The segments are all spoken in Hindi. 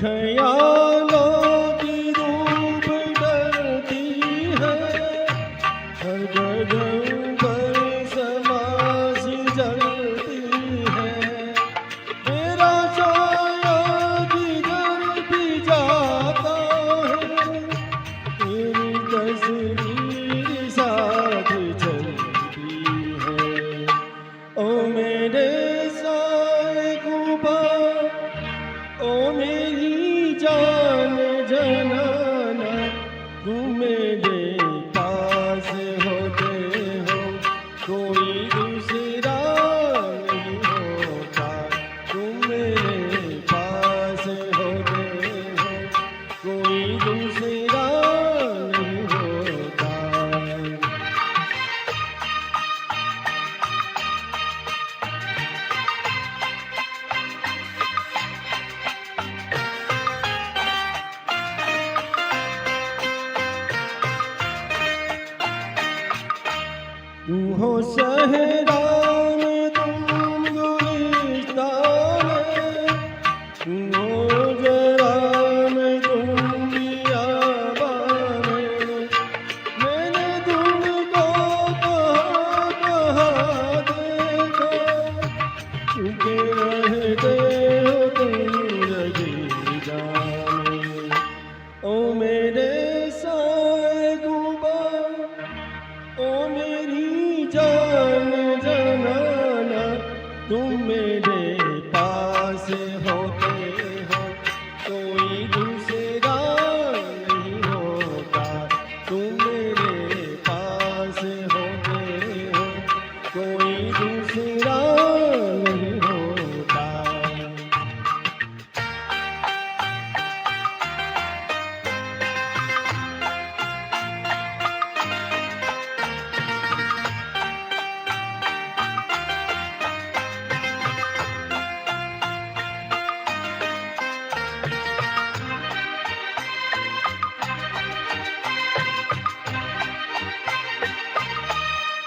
ख्यालों की धूप डलती है, हर कदम पर समासी जलती है। मेरा साया जिधर भी जाता है, तेरी तस्वीर साथ चलती है। ओ मेरे साए कुबा, ओ मेरी जान जनाना, तुम मेरे पास होते हो, कोई दूसरा नहीं होता। तुम मेरे पास होते हो, कोई दूसरा नहीं होता। तू हो सहरा में, तुम गुलिस्तान में, तू हो जरा में, तुम बियाबान में। मैंने तुमको कहाँ देखा, चुके रहते हो तुम रजीदा में। ओ मेरे साए कुबा, ओ मेरी जान जनाना, तुम मेरे पास होते हो, कोई दूसरा नहीं होता। तुम मेरे पास होते हो, कोई दूसरा नहीं होता।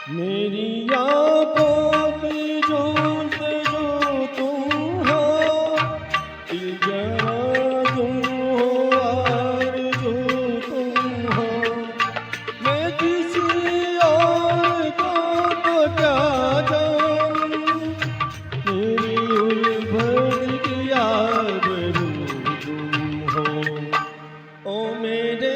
मेरी आँखों की जोत जो तुम हो, इल्ज़ाम तुम हो, आरज़ू तुम हो। मैं किसी और को तो क्या जानूं, मेरी उल्फत की आबरू तुम हो। ओ मेरे